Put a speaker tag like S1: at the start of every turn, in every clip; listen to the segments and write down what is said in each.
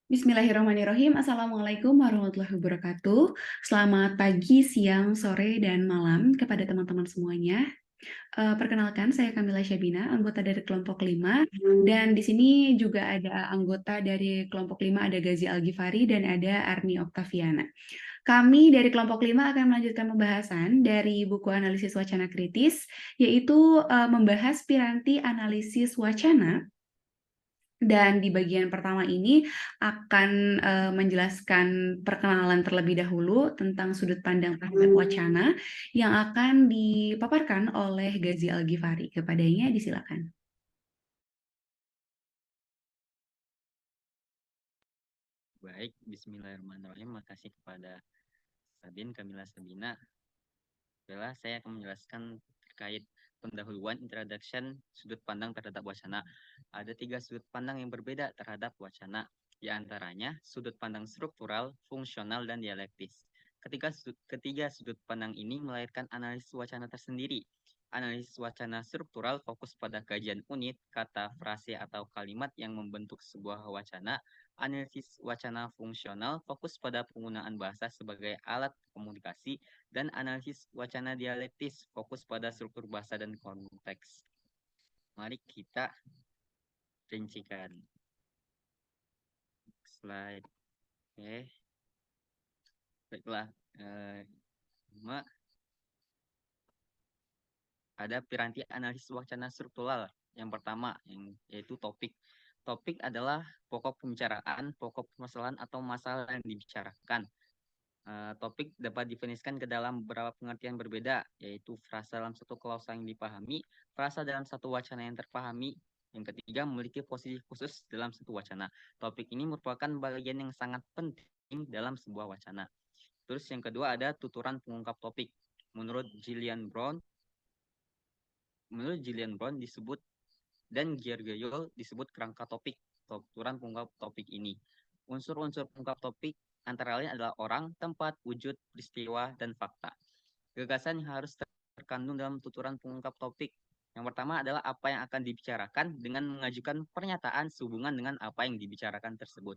S1: Bismillahirrahmanirrahim. Assalamualaikum warahmatullahi wabarakatuh. Selamat pagi, siang, sore, dan malam kepada teman-teman semuanya. Perkenalkan, saya Kamila Syabina, anggota dari kelompok 5. Dan di sini juga ada anggota dari kelompok 5, ada Gazi Algifari dan ada Arni Oktaviana. Kami dari kelompok 5 akan melanjutkan pembahasan dari buku analisis wacana kritis, yaitu membahas piranti analisis wacana. Dan di bagian pertama ini akan menjelaskan perkenalan terlebih dahulu tentang sudut pandang terhadap wacana yang akan dipaparkan oleh Gazi Algifari. Kepadanya disilakan.
S2: Baik, bismillahirrahmanirrahim. Makasih kepada Kamila Sabina. Baiklah, saya akan menjelaskan terkait pendahuluan introduction sudut pandang terhadap wacana. Ada 3 sudut pandang yang berbeda terhadap wacana. Di antaranya sudut pandang struktural, fungsional, dan dialektis. Ketiga sudut pandang ini melahirkan analisis wacana tersendiri. Analisis wacana struktural fokus pada kajian unit, kata, frase, atau kalimat yang membentuk sebuah wacana. Analisis wacana fungsional fokus pada penggunaan bahasa sebagai alat komunikasi, dan analisis wacana dialektis fokus pada struktur bahasa dan konteks. Mari kita rincikan. Slide. Oke. Baiklah. Ada piranti analisis wacana struktural. Yang pertama, yaitu topik. Topik adalah pokok pembicaraan, pokok permasalahan atau masalah yang dibicarakan. Topik dapat didefinisikan ke dalam beberapa pengertian berbeda, yaitu frasa dalam satu klausa yang dipahami, frasa dalam satu wacana yang terpahami. Yang ketiga, memiliki posisi khusus dalam satu wacana. Topik ini merupakan bagian yang sangat penting dalam sebuah wacana. Terus yang kedua ada tuturan pengungkap topik. Menurut Gillian Brown disebut dan Gergely disebut kerangka topik, tuturan pengungkap topik ini. Unsur-unsur pengungkap topik antara lain adalah orang, tempat, wujud, peristiwa, dan fakta. Gagasan yang harus terkandung dalam tuturan pengungkap topik. Yang pertama adalah apa yang akan dibicarakan dengan mengajukan pernyataan sehubungan dengan apa yang dibicarakan tersebut.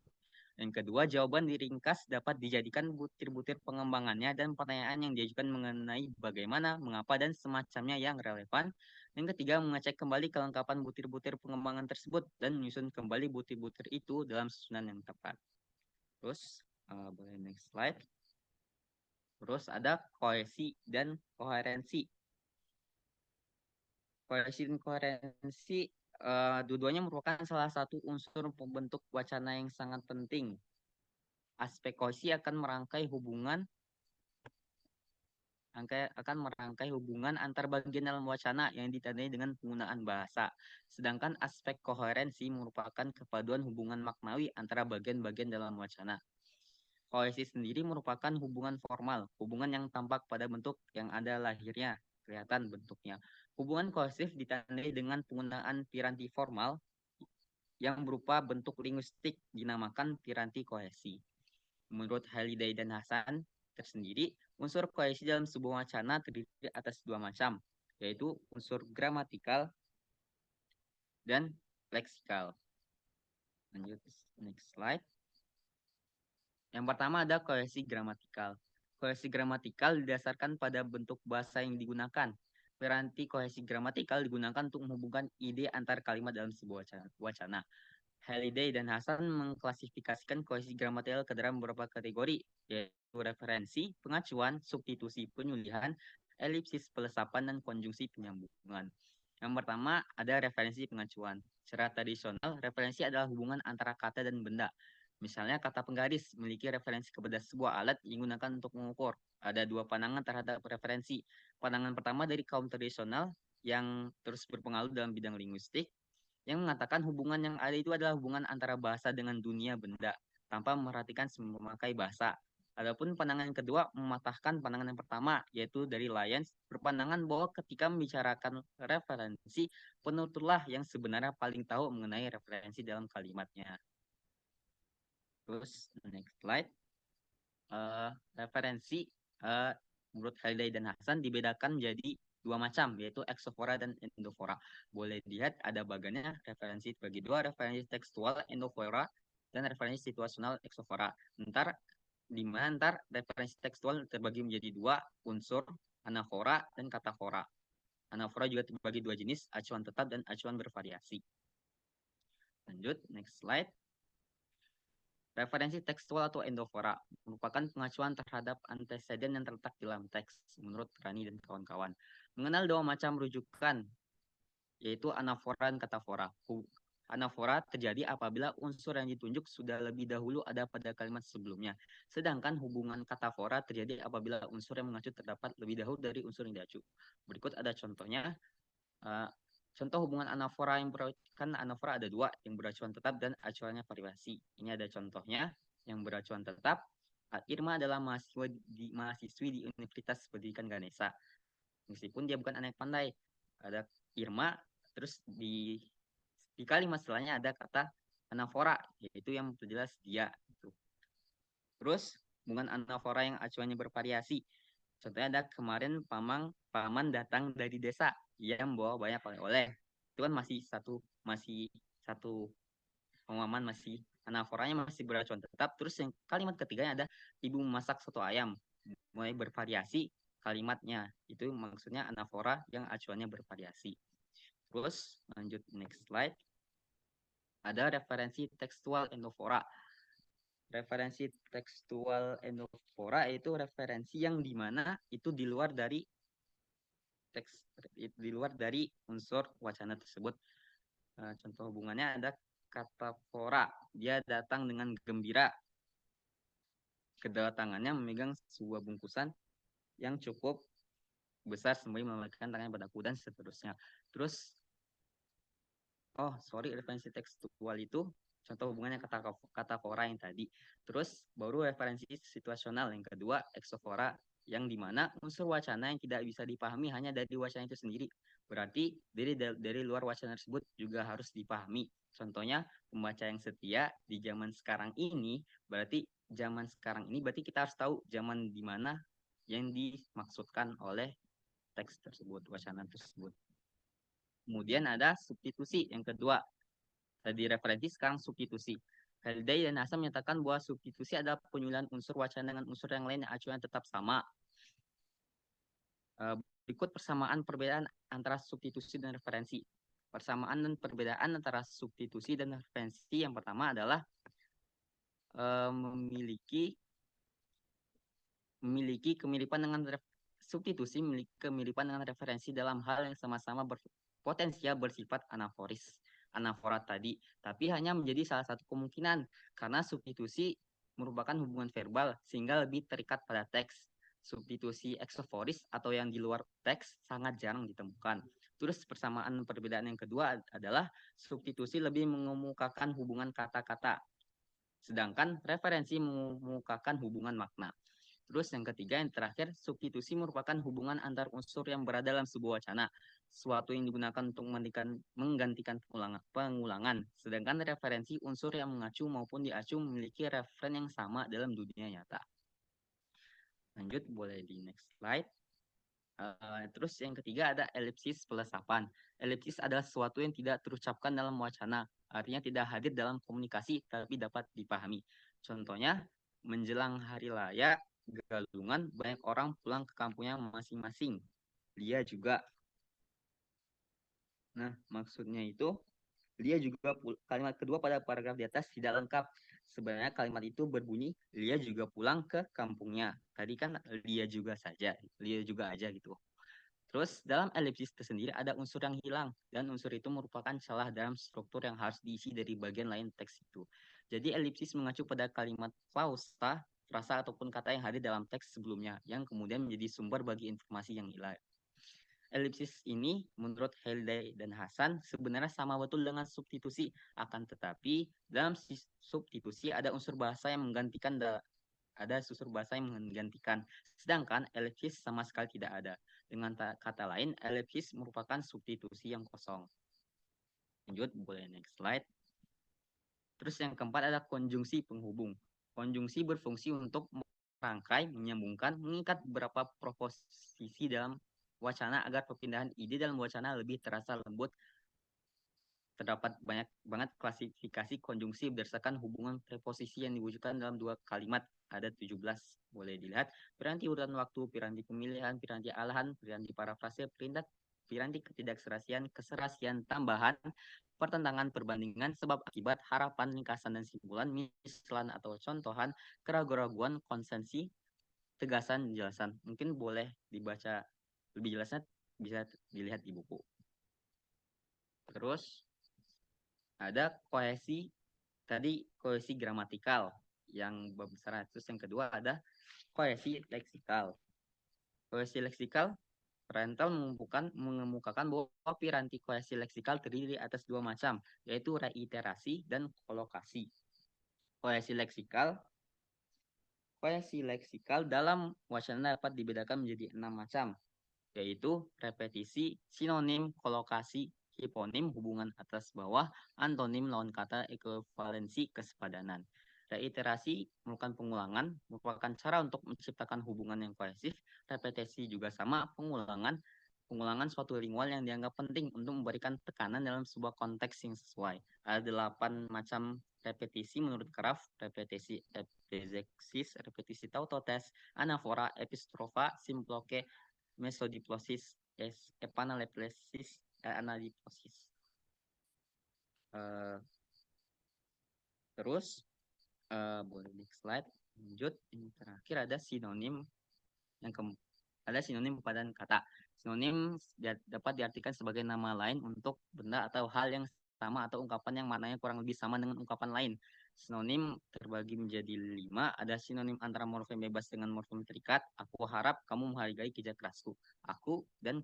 S2: Yang kedua, jawaban diringkas dapat dijadikan butir-butir pengembangannya dan pertanyaan yang diajukan mengenai bagaimana, mengapa, dan semacamnya yang relevan. Yang ketiga, mengecek kembali kelengkapan butir-butir pengembangan tersebut dan menyusun kembali butir-butir itu dalam susunan yang tepat. Terus, boleh next slide. Terus ada kohesi dan koherensi. Kohesi dan koherensi dua-duanya merupakan salah satu unsur pembentuk wacana yang sangat penting. Aspek kohesi akan merangkai hubungan antar bagian dalam wacana yang ditandai dengan penggunaan bahasa. Sedangkan aspek koherensi merupakan kepaduan hubungan maknawi antara bagian-bagian dalam wacana. Kohesi sendiri merupakan hubungan formal, hubungan yang tampak pada bentuk yang ada lahirnya, kelihatan bentuknya. Hubungan kohesif ditandai dengan penggunaan piranti formal yang berupa bentuk linguistik dinamakan piranti kohesi. Menurut Halliday dan Hasan tersendiri, unsur kohesi dalam sebuah wacana terdiri atas 2 macam, yaitu unsur gramatikal dan leksikal. Lanjut, next slide. Yang pertama ada kohesi gramatikal. Kohesi gramatikal didasarkan pada bentuk bahasa yang digunakan. Piranti kohesi gramatikal digunakan untuk menghubungkan ide antar kalimat dalam sebuah wacana. Halliday dan Hasan mengklasifikasikan kohesi gramatikal ke dalam beberapa kategori, yaitu referensi, pengacuan, substitusi, penyulihan, elipsis, pelesapan, dan konjungsi penyambungan. Yang pertama ada referensi pengacuan. Secara tradisional, referensi adalah hubungan antara kata dan benda. Misalnya kata penggaris memiliki referensi kepada sebuah alat yang digunakan untuk mengukur. Ada 2 pandangan terhadap referensi. Pandangan pertama dari kaum tradisional yang terus berpengaruh dalam bidang linguistik, yang mengatakan hubungan yang ada itu adalah hubungan antara bahasa dengan dunia benda, tanpa memperhatikan memakai bahasa. Adapun pandangan yang kedua mematahkan pandangan yang pertama, yaitu dari Lyons, berpandangan bahwa ketika membicarakan referensi, penuturlah yang sebenarnya paling tahu mengenai referensi dalam kalimatnya. Terus, next slide. Referensi menurut Halliday dan Hasan dibedakan menjadi 2 macam, yaitu exofora dan endofora. Boleh dilihat ada bagiannya referensi bagi 2, referensi tekstual endofora dan referensi situasional eksofora. Di mana referensi tekstual terbagi menjadi dua unsur, anafora dan katafora. Anafora juga terbagi dua jenis, acuan tetap dan acuan bervariasi. Lanjut, next slide. Referensi tekstual atau endofora merupakan pengacuan terhadap anteseden yang terletak di dalam teks menurut Rani dan kawan-kawan. Mengenal dua macam rujukan, yaitu anafora dan katafora. Anafora terjadi apabila unsur yang ditunjuk sudah lebih dahulu ada pada kalimat sebelumnya. Sedangkan hubungan katafora terjadi apabila unsur yang mengacu terdapat lebih dahulu dari unsur yang diacu. Berikut ada contohnya. Contoh hubungan anafora yang kan anafora ada dua, yang beracuan tetap dan acuannya variasi. Ini ada contohnya. Yang beracuan tetap, Irma adalah mahasiswi di Universitas Pendidikan Ganesha. Meskipun dia bukan anak pandai. Ada Irma, terus di kalimat setelahnya ada kata anafora, yaitu yang jelas dia. Terus hubungan anafora yang acuannya bervariasi. Contohnya ada kemarin paman datang dari desa, ia membawa banyak oleh-oleh. Itu kan masih satu pemahaman, masih anaforanya masih beracuan tetap. Terus yang kalimat ketiganya ada ibu memasak soto ayam, mulai bervariasi kalimatnya. Itu maksudnya anafora yang acuannya bervariasi. Terus lanjut next slide. Ada referensi tekstual endofora. Referensi tekstual endofora itu referensi yang dimana itu di luar dari teks, di luar dari unsur wacana tersebut. Contoh hubungannya ada kata fora, dia datang dengan gembira, kedatangannya memegang sebuah bungkusan yang cukup besar sembari melambaikan tangannya padaku dan seterusnya. Terus referensi tekstual itu contoh hubungannya kata fora yang tadi. Terus baru referensi situasional yang kedua, eksofora, yang dimana unsur wacana yang tidak bisa dipahami hanya dari wacana itu sendiri. Berarti dari luar wacana tersebut juga harus dipahami. Contohnya pembaca yang setia di zaman sekarang ini, berarti kita harus tahu zaman di mana yang dimaksudkan oleh teks tersebut, wacana tersebut. Kemudian ada substitusi yang kedua. Tadi referensi, sekarang substitusi. Halliday dan Hasan menyatakan bahwa substitusi adalah penyulian unsur wacana dengan unsur yang lain yang acuannya tetap sama. Berikut persamaan perbedaan antara substitusi dan referensi. Persamaan dan perbedaan antara substitusi dan referensi yang pertama adalah memiliki kemiripan dengan substitusi, memiliki kemiripan dengan referensi dalam hal yang sama-sama berpotensial bersifat anafora tadi, tapi hanya menjadi salah satu kemungkinan karena substitusi merupakan hubungan verbal sehingga lebih terikat pada teks. Substitusi eksoforis atau yang di luar teks sangat jarang ditemukan. Terus persamaan perbedaan yang kedua adalah substitusi lebih mengemukakan hubungan kata-kata, sedangkan referensi mengemukakan hubungan makna. Terus yang ketiga, yang terakhir, substitusi merupakan hubungan antar unsur yang berada dalam sebuah wacana, suatu yang digunakan untuk menggantikan pengulangan. Sedangkan referensi unsur yang mengacu maupun diacu memiliki referen yang sama dalam dunia nyata. Lanjut, boleh di next slide. Terus yang ketiga ada elipsis pelesapan. Elipsis adalah sesuatu yang tidak terucapkan dalam wacana, artinya tidak hadir dalam komunikasi tapi dapat dipahami. Contohnya, menjelang hari raya Galungan, banyak orang pulang ke kampungnya masing-masing. Dia juga. Nah, maksudnya itu, dia juga kalimat kedua pada paragraf di atas tidak lengkap. Sebenarnya kalimat itu berbunyi, dia juga pulang ke kampungnya. Tadi kan dia juga aja gitu. Terus dalam elipsis tersendiri ada unsur yang hilang, dan unsur itu merupakan celah dalam struktur yang harus diisi dari bagian lain teks itu. Jadi elipsis mengacu pada kalimat pausa, frasa ataupun kata yang hadir dalam teks sebelumnya, yang kemudian menjadi sumber bagi informasi yang hilang. Elipsis ini menurut Halliday dan Hasan sebenarnya sama betul dengan substitusi, akan tetapi dalam substitusi ada unsur bahasa yang menggantikan, sedangkan elipsis sama sekali tidak ada. Dengan kata lain, elipsis merupakan substitusi yang kosong. Lanjut, boleh next slide. Terus yang keempat ada konjungsi penghubung. Konjungsi berfungsi untuk merangkai, menyambungkan, mengikat beberapa proposisi dalam wacana agar perpindahan ide dalam wacana lebih terasa lembut terdapat banyak banget klasifikasi konjungsi berdasarkan hubungan preposisi yang diwujudkan dalam dua kalimat. Ada 17, boleh dilihat. Piranti urutan waktu, piranti pemilihan, piranti alahan, piranti parafrase, piranti ketidakserasian, keserasian, tambahan, pertentangan, perbandingan, sebab akibat, harapan, ringkasan dan simpulan, misalan atau contohan, keraguan-raguan, konsensi, tegasan, jelasan. Mungkin boleh dibaca lebih jelasnya, bisa dilihat di buku. Terus ada kohesi, tadi kohesi gramatikal yang besar. Terus yang kedua ada kohesi leksikal. Kohesi leksikal, Rental mengemukakan bahwa piranti kohesi leksikal terdiri atas dua macam, yaitu reiterasi dan kolokasi. Kohesi leksikal dalam wacana dapat dibedakan menjadi 6 macam, yaitu repetisi, sinonim, kolokasi, hiponim, hubungan atas bawah, antonim, lawan kata, ekuivalensi, kesepadanan. Reiterasi merupakan pengulangan, merupakan cara untuk menciptakan hubungan yang kohesif. Repetisi juga sama, pengulangan suatu lingual yang dianggap penting untuk memberikan tekanan dalam sebuah konteks yang sesuai. Ada 8 macam repetisi menurut Kraft: repetisi epizeksis, repetisi tautotes, anafora, epistrofa, simploke, mesodiplosis, epanaleiplesis, anadiplosis. Terus boleh next slide. Lanjut, ini terakhir ada sinonim. Ada sinonim padan kata. Sinonim dapat diartikan sebagai nama lain untuk benda atau hal yang sama atau ungkapan yang maknanya kurang lebih sama dengan ungkapan lain. Sinonim terbagi menjadi 5. Ada sinonim antara morfem bebas dengan morfem terikat. Aku harap kamu menghargai kerja kerasku. Aku dan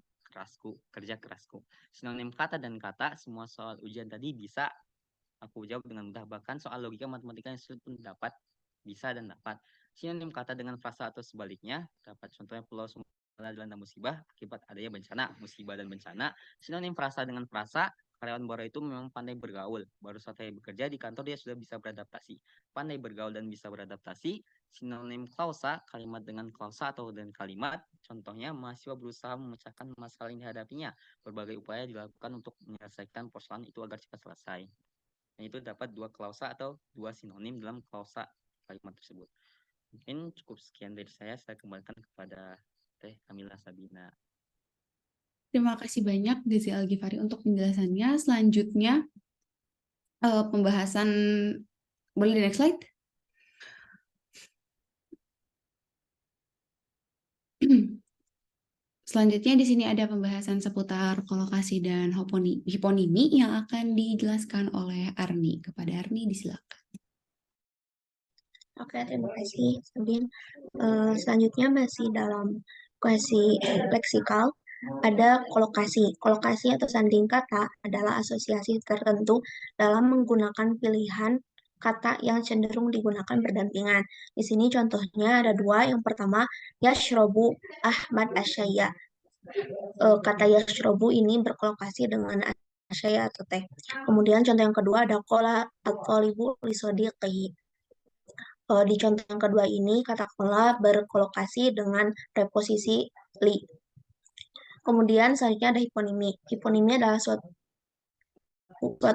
S2: kerja kerasku. Sinonim kata dan kata, semua soal ujian tadi bisa aku jawab dengan mudah. Bahkan soal logika matematika yang sulit pun dapat, bisa dan dapat. Sinonim kata dengan frasa atau sebaliknya, dapat contohnya pulau Sumatera dilanda musibah akibat adanya bencana, musibah dan bencana. Sinonim frasa dengan frasa, karyawan baru itu memang pandai bergaul. Baru saja bekerja di kantor dia sudah bisa beradaptasi. Pandai bergaul dan bisa beradaptasi. Sinonim klausa, kalimat dengan klausa atau dengan kalimat. Contohnya, mahasiswa berusaha memecahkan masalah yang dihadapinya. Berbagai upaya dilakukan untuk menyelesaikan persoalan itu agar cepat selesai. Dan itu dapat 2 klausa atau 2 sinonim dalam klausa kalimat tersebut. Mungkin cukup sekian dari saya kembalikan kepada Teh Kamila Sabina.
S1: Terima kasih banyak Desi Algifari untuk penjelasannya. Selanjutnya pembahasan, boleh di next slide? Selanjutnya di sini ada pembahasan seputar kolokasi dan hiponimi yang akan dijelaskan oleh Arni. Kepada Arni disilakan.
S3: Oke, terima kasih Sabin. Selanjutnya masih dalam kohesi leksikal, ada kolokasi. Kolokasi atau sanding kata adalah asosiasi tertentu dalam menggunakan pilihan kata yang cenderung digunakan berdampingan. Di sini contohnya ada 2. Yang pertama, yashrobu Ahmad asyaya. Kata yashrobu ini berkolokasi dengan asyaya atau teh. Kemudian contoh yang kedua ada kola at-thalibu li sadiqihi. Di contoh yang kedua ini, kata kola berkolokasi dengan preposisi li. Kemudian selanjutnya ada hiponimi. Hiponimi adalah suatu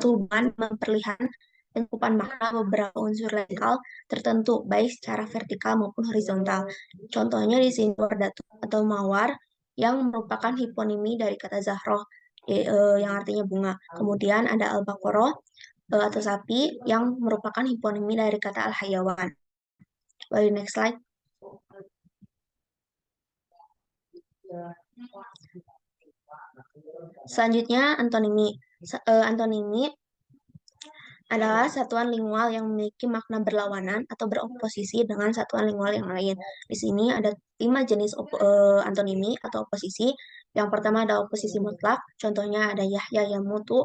S3: hubungan memperlihatkan pencukupan makna beberapa unsur leksikal tertentu, baik secara vertikal maupun horizontal. Contohnya di sini wardatu atau mawar yang merupakan hiponimi dari kata zahroh, yang artinya bunga. Kemudian ada al-baqarah atau sapi yang merupakan hiponimi dari kata al-hayawan. Next slide. Selanjutnya antonimi. Antonimi adalah satuan lingual yang memiliki makna berlawanan atau beroposisi dengan satuan lingual yang lain. Di sini ada 5 jenis antonimi atau oposisi. Yang pertama ada oposisi mutlak. Contohnya ada yahya, yamutu,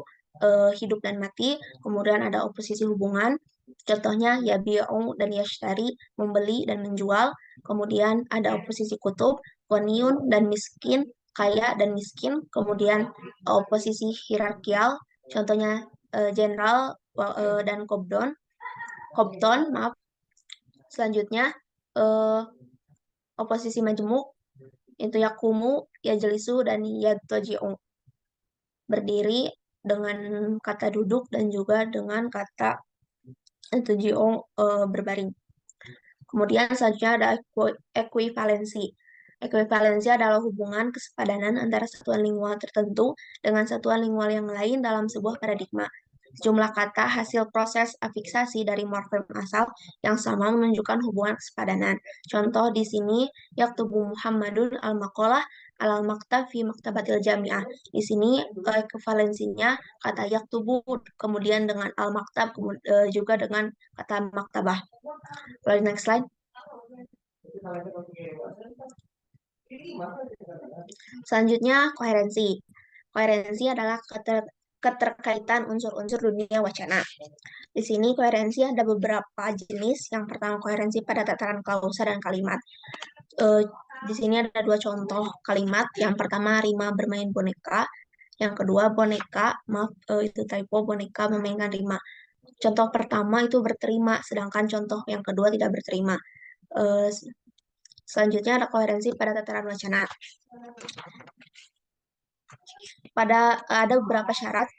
S3: hidup dan mati. Kemudian ada oposisi hubungan. Contohnya yabi'u dan yashtari, membeli dan menjual. Kemudian ada oposisi kutub, ghaniyun dan miskin, kaya dan miskin. Kemudian oposisi hierarkial, contohnya jenderal dan Kobton, maaf. Selanjutnya oposisi majemuk, itu yakumu, yajlisu dan yadtoji'u, berdiri dengan kata duduk dan juga dengan kata tujuh berbaring. Kemudian selanjutnya ada ekuivalensi. Ekuivalensi adalah hubungan kesepadanan antara satuan lingual tertentu dengan satuan lingual yang lain dalam sebuah paradigma. Sejumlah kata hasil proses afiksasi dari morfem asal yang sama menunjukkan hubungan kesepadanan. Contoh di sini, yaktubu Muhammadun al-maqalah al-maktab fi maktabatil jami'ah. Di sini ekuivalensinya kata yaktubu kemudian dengan al-maktab juga dengan kata maktabah. Lalu next slide. Selanjutnya, koherensi. Koherensi adalah keterkaitan unsur-unsur dunia wacana. Di sini koherensi ada beberapa jenis. Yang pertama koherensi pada tataran klausa dan kalimat. Di sini ada dua contoh kalimat. Yang pertama Rima bermain boneka. Yang kedua boneka, itu typo, boneka memainkan Rima. Contoh pertama itu berterima, sedangkan contoh yang kedua tidak berterima. Selanjutnya ada koherensi pada tataran wacana. Ada beberapa syarat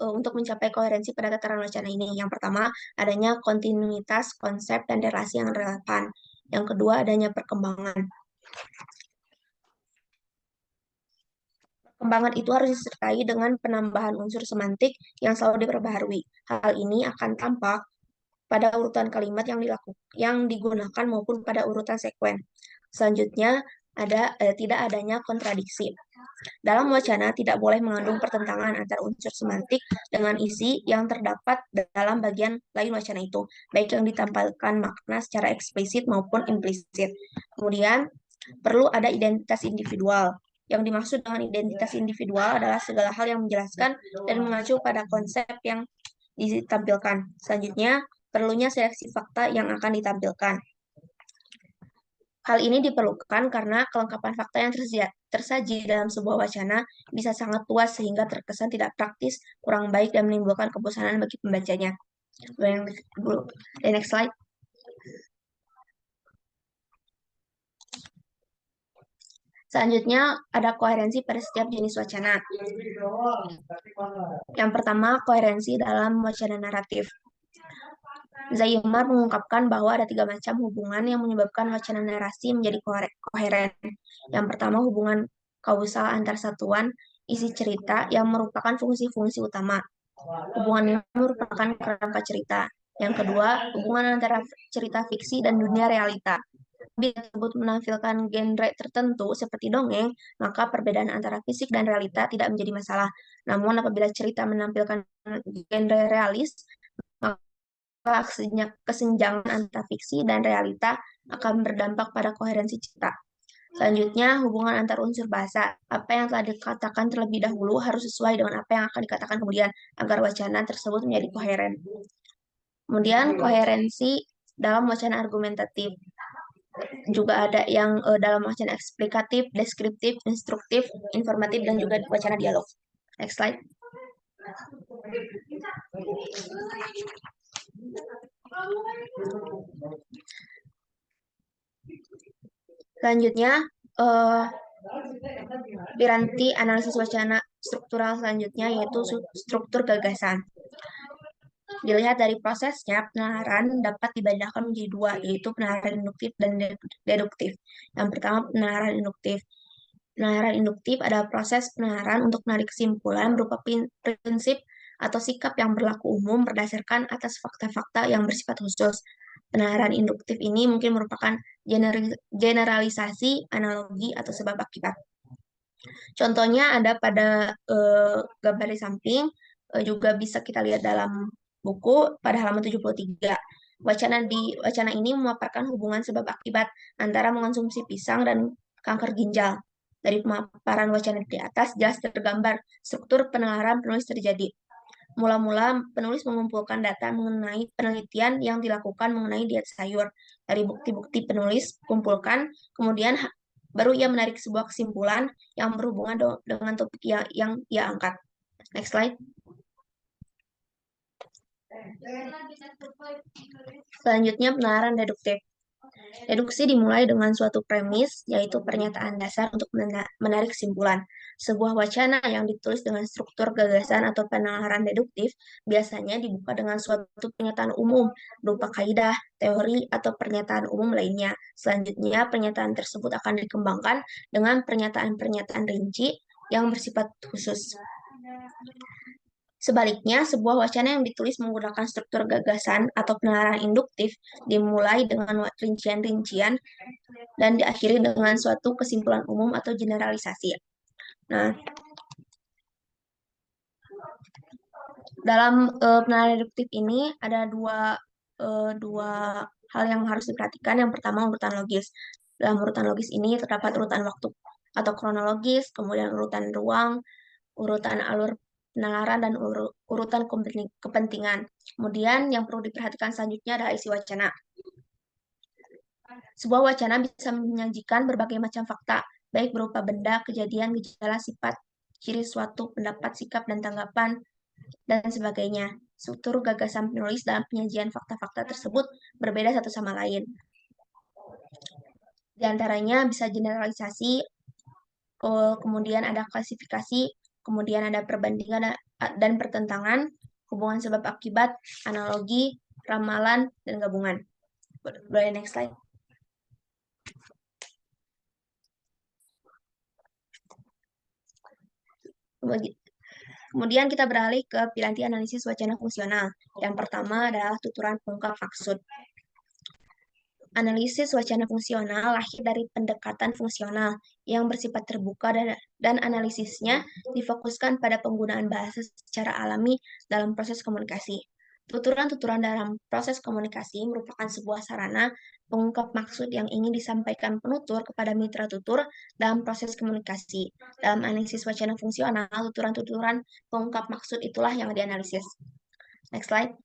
S3: untuk mencapai koherensi pada tataran wacana ini. Yang pertama, adanya kontinuitas konsep dan relasi yang relevan. Yang kedua, adanya perkembangan. Perkembangan itu harus disertai dengan penambahan unsur semantik yang selalu diperbaharui. Hal ini akan tampak pada urutan kalimat yang digunakan maupun pada urutan sekuen. Selanjutnya, tidak adanya kontradiksi. Dalam wacana tidak boleh mengandung pertentangan antara unsur semantik dengan isi yang terdapat dalam bagian lain wacana itu, baik yang ditampilkan makna secara eksplisit maupun implisit. Kemudian, perlu ada identitas individual. Yang dimaksud dengan identitas individual adalah segala hal yang menjelaskan dan mengacu pada konsep yang ditampilkan. Selanjutnya, perlunya seleksi fakta yang akan ditampilkan. Hal ini diperlukan karena kelengkapan fakta yang tersaji dalam sebuah wacana bisa sangat luas sehingga terkesan tidak praktis, kurang baik, dan menimbulkan kebosanan bagi pembacanya. The next slide. Selanjutnya ada koherensi pada setiap jenis wacana. Yang pertama, koherensi dalam wacana naratif. Zaimar mengungkapkan bahwa ada 3 macam hubungan yang menyebabkan wacana narasi menjadi koheren. Yang pertama, hubungan kausal antar satuan isi cerita yang merupakan fungsi-fungsi utama. Hubungan ini merupakan kerangka cerita. Yang kedua, hubungan antara cerita fiksi dan dunia realita. Bila tersebut menampilkan genre tertentu seperti dongeng, maka perbedaan antara fisik dan realita tidak menjadi masalah. Namun apabila cerita menampilkan genre realis, maka kesenjangan antara fiksi dan realita akan berdampak pada koherensi cerita. Selanjutnya, hubungan antar unsur bahasa. Apa yang telah dikatakan terlebih dahulu harus sesuai dengan apa yang akan dikatakan kemudian, agar wacana tersebut menjadi koheren. Kemudian, koherensi dalam wacana argumentatif. Juga ada yang dalam wacana eksplikatif, deskriptif, instruktif, informatif, dan juga wacana dialog. Next slide. Selanjutnya, piranti analisis wacana struktural selanjutnya yaitu struktur gagasan. Dilihat dari prosesnya, penalaran dapat dibedakan menjadi 2, yaitu penalaran induktif dan deduktif. Yang pertama, penalaran induktif. Penalaran induktif adalah proses penalaran untuk menarik kesimpulan berupa prinsip atau sikap yang berlaku umum berdasarkan atas fakta-fakta yang bersifat khusus. Penalaran induktif ini mungkin merupakan generalisasi, analogi, atau sebab akibat. Contohnya ada pada gambar di samping, juga bisa kita lihat dalam buku pada halaman 73. Wacana ini memaparkan hubungan sebab akibat antara mengonsumsi pisang dan kanker ginjal. Dari pemaparan wacana di atas jelas tergambar struktur penalaran penulis terjadi. Mula-mula penulis mengumpulkan data mengenai penelitian yang dilakukan mengenai diet sayur. Dari bukti-bukti penulis kumpulkan, kemudian baru ia menarik sebuah kesimpulan yang berhubungan dengan topik yang ia angkat. Next slide. Selanjutnya penalaran deduktif. Deduksi dimulai dengan suatu premis, yaitu pernyataan dasar untuk menarik kesimpulan. Sebuah wacana yang ditulis dengan struktur gagasan atau penalaran deduktif biasanya dibuka dengan suatu pernyataan umum berupa kaidah, teori, atau pernyataan umum lainnya. Selanjutnya, pernyataan tersebut akan dikembangkan dengan pernyataan-pernyataan rinci yang bersifat khusus. Sebaliknya, sebuah wacana yang ditulis menggunakan struktur gagasan atau penalaran induktif dimulai dengan rincian-rincian dan diakhiri dengan suatu kesimpulan umum atau generalisasi. Nah, dalam penalaran induktif ini ada dua hal yang harus diperhatikan. Yang pertama, urutan logis. Dalam urutan logis ini terdapat urutan waktu atau kronologis, kemudian urutan ruang, urutan alur penalaran, dan urutan kepentingan. Kemudian yang perlu diperhatikan selanjutnya adalah isi wacana. Sebuah wacana bisa menyajikan berbagai macam fakta, baik berupa benda, kejadian, gejala, sifat, ciri suatu, pendapat, sikap, dan tanggapan, dan sebagainya. Struktur gagasan penulis dalam penyajian fakta-fakta tersebut berbeda satu sama lain. Di antaranya bisa generalisasi, kemudian ada klasifikasi, kemudian ada perbandingan dan pertentangan, hubungan sebab akibat, analogi, ramalan, dan gabungan. Boleh next slide. Kemudian kita beralih ke piranti analisis wacana fungsional. Yang pertama adalah tuturan pengungkap maksud. Analisis wacana fungsional lahir dari pendekatan fungsional yang bersifat terbuka dan analisisnya difokuskan pada penggunaan bahasa secara alami dalam proses komunikasi. Tuturan-tuturan dalam proses komunikasi merupakan sebuah sarana pengungkap maksud yang ingin disampaikan penutur kepada mitra tutur dalam proses komunikasi. Dalam analisis wacana fungsional, tuturan-tuturan pengungkap maksud itulah yang dianalisis. Next slide.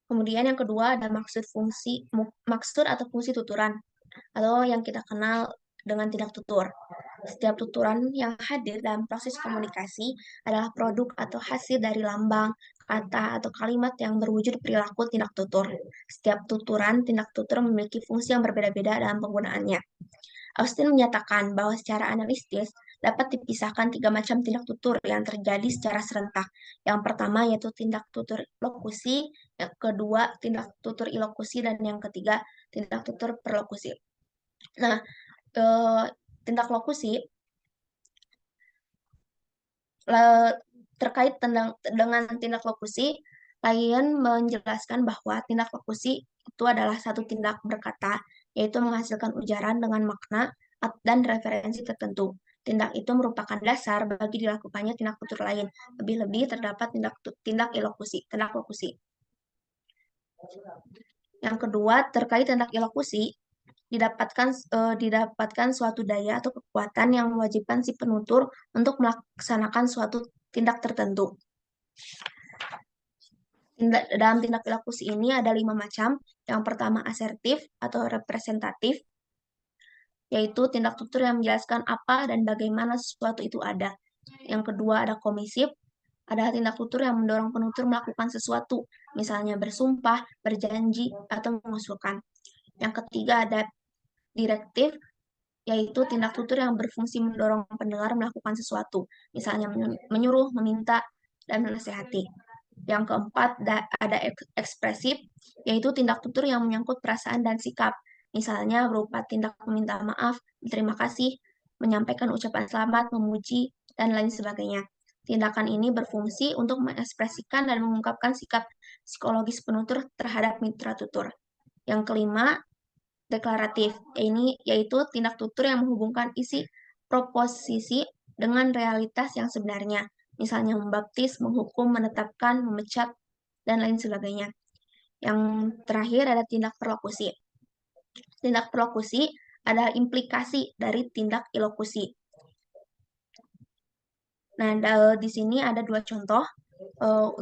S3: Kemudian yang kedua ada maksud atau fungsi tuturan, atau yang kita kenal dengan tindak tutur. Setiap tuturan yang hadir dalam proses komunikasi adalah produk atau hasil dari lambang, kata, atau kalimat yang berwujud perilaku tindak tutur. Setiap tuturan tindak tutur memiliki fungsi yang berbeda-beda dalam penggunaannya. Austin menyatakan bahwa secara analitis dapat dipisahkan 3 macam tindak tutur yang terjadi secara serentak. Yang pertama yaitu tindak tutur lokusi, yang kedua tindak tutur ilokusi, dan yang ketiga tindak tutur perlokusi. Nah, tindak lokusi terkait dengan tindak lokusi, Ryan menjelaskan bahwa tindak lokusi itu adalah satu tindak berkata, yaitu menghasilkan ujaran dengan makna dan referensi tertentu. Tindak itu merupakan dasar bagi dilakukannya tindak tutur lain. Lebih-lebih terdapat tindak lokusi. Yang kedua, terkait tindak ilokusi, didapatkan suatu daya atau kekuatan yang mewajibkan si penutur untuk melaksanakan suatu tindak tertentu. Dalam tindak ilokusi ini ada 5 macam. Yang pertama asertif atau representatif, yaitu tindak tutur yang menjelaskan apa dan bagaimana sesuatu itu ada. Yang kedua ada komisif, ada tindak tutur yang mendorong penutur melakukan sesuatu, misalnya bersumpah, berjanji, atau mengusulkan. Yang ketiga ada direktif, yaitu tindak tutur yang berfungsi mendorong pendengar melakukan sesuatu, misalnya menyuruh, meminta, dan menasehati. Yang keempat ada ekspresif, yaitu tindak tutur yang menyangkut perasaan dan sikap, misalnya berupa tindak meminta maaf, berterima kasih, menyampaikan ucapan selamat, memuji, dan lain sebagainya. Tindakan ini berfungsi untuk mengekspresikan dan mengungkapkan sikap psikologis penutur terhadap mitra tutur. Yang kelima, deklaratif, yaitu tindak tutur yang menghubungkan isi proposisi dengan realitas yang sebenarnya, misalnya membaptis, menghukum, menetapkan, memecat, dan lain sebagainya. Yang terakhir ada tindak perlokusi. Tindak perlokusi adalah implikasi dari tindak ilokusi. Nah, di sini ada 2 contoh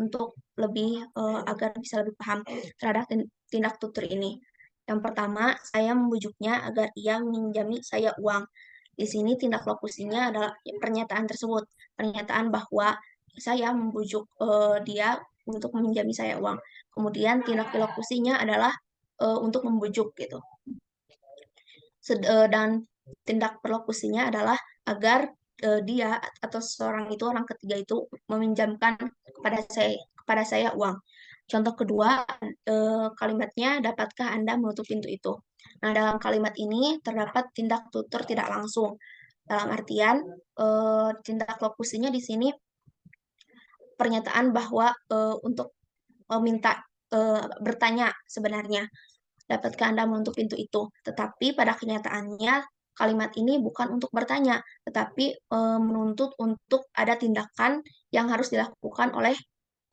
S3: untuk agar bisa lebih paham terhadap tindak tutur ini. Yang pertama, saya membujuknya agar ia meminjami saya uang. Di sini tindak lokusinya adalah pernyataan tersebut, pernyataan bahwa saya membujuk dia untuk meminjami saya uang. Kemudian tindak lokusinya adalah untuk membujuk gitu. Dan tindak perlokusinya adalah agar dia atau seseorang itu, orang ketiga itu meminjamkan kepada saya uang. Contoh kedua, kalimatnya, dapatkah Anda menutup pintu itu? Nah, dalam kalimat ini terdapat tindak tutur tidak langsung. Dalam artian, tindak lokusinya di sini pernyataan bahwa untuk meminta, bertanya sebenarnya, dapatkah Anda menutup pintu itu? Tetapi pada kenyataannya kalimat ini bukan untuk bertanya, tetapi menuntut untuk ada tindakan yang harus dilakukan oleh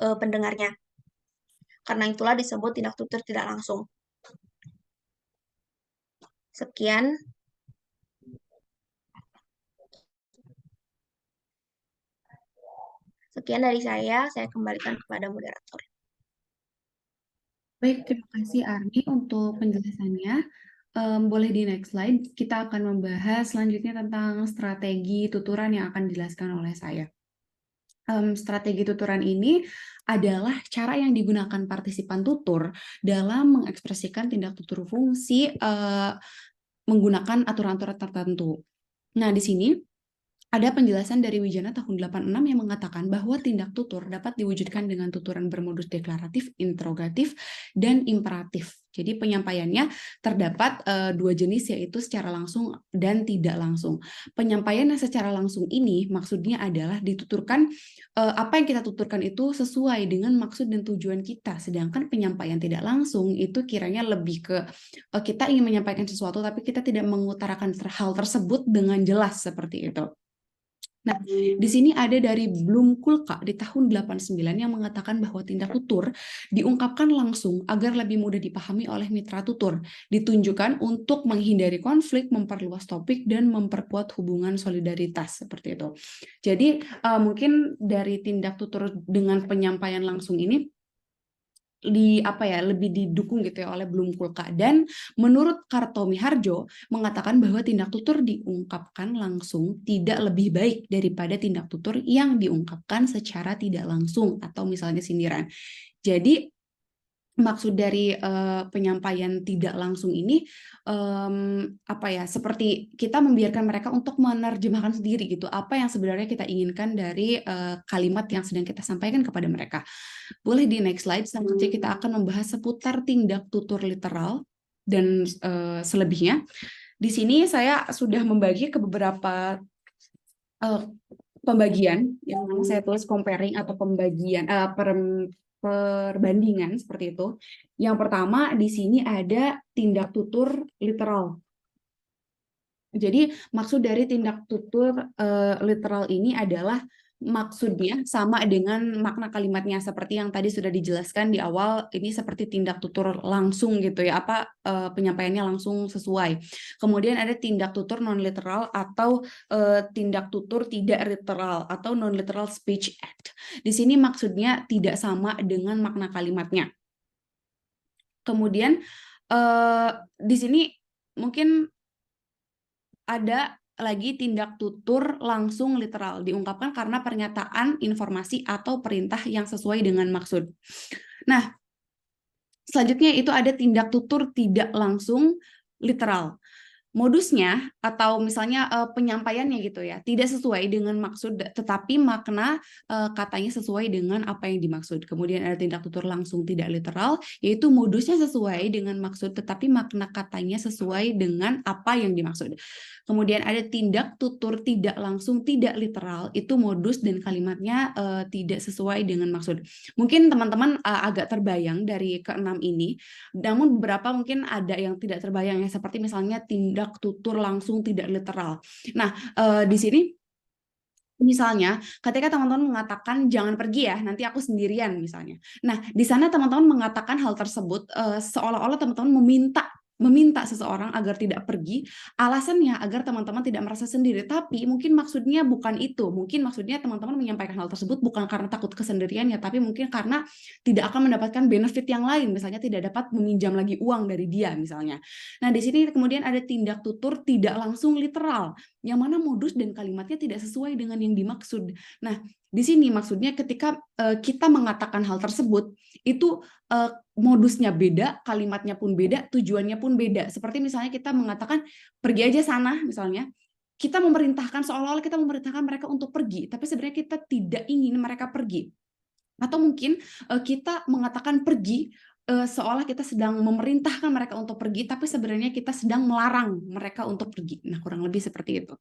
S3: pendengarnya. Karena itulah disebut tindak tutur tidak langsung. Sekian. Sekian dari saya kembalikan kepada moderator.
S1: Baik, terima kasih Arni untuk penjelasannya. Boleh di next slide, kita akan membahas selanjutnya tentang strategi tuturan yang akan dijelaskan oleh saya. Strategi tuturan ini adalah cara yang digunakan partisipan tutur dalam mengekspresikan tindak tutur fungsi menggunakan aturan-aturan tertentu. Nah, di sini ada penjelasan dari Wijana tahun 86 yang mengatakan bahwa tindak tutur dapat diwujudkan dengan tuturan bermodus deklaratif, interrogatif, dan imperatif. Jadi penyampaiannya terdapat dua jenis, yaitu secara langsung dan tidak langsung. Penyampaian yang secara langsung ini maksudnya adalah dituturkan, apa yang kita tuturkan itu sesuai dengan maksud dan tujuan kita. Sedangkan penyampaian tidak langsung itu kiranya lebih ke kita ingin menyampaikan sesuatu tapi kita tidak mengutarakan hal tersebut dengan jelas seperti itu. Nah, di sini ada dari Blum-Kulka di tahun 89 yang mengatakan bahwa tindak tutur diungkapkan langsung agar lebih mudah dipahami oleh mitra tutur, ditunjukkan untuk menghindari konflik, memperluas topik, dan memperkuat hubungan solidaritas, seperti itu. Jadi, mungkin dari tindak tutur dengan penyampaian langsung ini lebih didukung gitu ya oleh Blum-Kulka, dan menurut Kartomiharjo mengatakan bahwa tindak tutur diungkapkan langsung tidak lebih baik daripada tindak tutur yang diungkapkan secara tidak langsung atau misalnya sindiran. Jadi maksud dari penyampaian tidak langsung ini seperti kita membiarkan mereka untuk menerjemahkan sendiri gitu apa yang sebenarnya kita inginkan dari kalimat yang sedang kita sampaikan kepada mereka. Boleh di next slide. Selanjutnya kita akan membahas seputar tindak tutur literal dan selebihnya. Di sini saya sudah membagi ke beberapa pembagian yang saya tulis comparing atau pembagian perbandingan seperti itu. Yang pertama di sini ada tindak tutur literal. Jadi maksud dari tindak tutur literal ini adalah maksudnya sama dengan makna kalimatnya, seperti yang tadi sudah dijelaskan di awal. Ini seperti tindak tutur langsung gitu ya, penyampaiannya langsung sesuai. Kemudian ada tindak tutur non literal atau tindak tutur tidak literal atau non literal speech act. Di sini maksudnya tidak sama dengan makna kalimatnya. Kemudian di sini mungkin ada lagi tindak tutur langsung literal, diungkapkan karena pernyataan, informasi, atau perintah yang sesuai dengan maksud. Nah, selanjutnya itu ada tindak tutur tidak langsung literal. Modusnya atau misalnya penyampaiannya gitu ya, tidak sesuai dengan maksud, tetapi makna katanya sesuai dengan apa yang dimaksud. Kemudian ada tindak tutur langsung tidak literal, yaitu modusnya sesuai dengan maksud, tetapi makna katanya sesuai dengan apa yang dimaksud. Kemudian ada tindak tutur tidak langsung tidak literal, itu modus dan kalimatnya tidak sesuai dengan maksud. Mungkin teman-teman agak terbayang dari keenam ini, namun beberapa mungkin ada yang tidak terbayang ya, seperti misalnya tindak tutur langsung tidak literal. Nah, di sini misalnya ketika teman-teman mengatakan jangan pergi ya, nanti aku sendirian misalnya. Nah, di sana teman-teman mengatakan hal tersebut seolah-olah teman-teman meminta meminta seseorang agar tidak pergi, alasannya agar teman-teman tidak merasa sendiri. Tapi mungkin maksudnya bukan itu. Mungkin maksudnya teman-teman menyampaikan hal tersebut bukan karena takut kesendirian ya, tapi mungkin karena tidak akan mendapatkan benefit yang lain, misalnya tidak dapat meminjam lagi uang dari dia misalnya. Nah, di sini kemudian ada tindak tutur tidak langsung literal, yang mana modus dan kalimatnya tidak sesuai dengan yang dimaksud. Nah, di sini maksudnya ketika kita mengatakan hal tersebut, itu modusnya beda, kalimatnya pun beda, tujuannya pun beda. Seperti misalnya kita mengatakan pergi aja sana misalnya, kita memerintahkan seolah-olah kita memerintahkan mereka untuk pergi, tapi sebenarnya kita tidak ingin mereka pergi. Atau mungkin kita mengatakan pergi seolah kita sedang memerintahkan mereka untuk pergi, tapi sebenarnya kita sedang melarang mereka untuk pergi. Nah, kurang lebih seperti itu.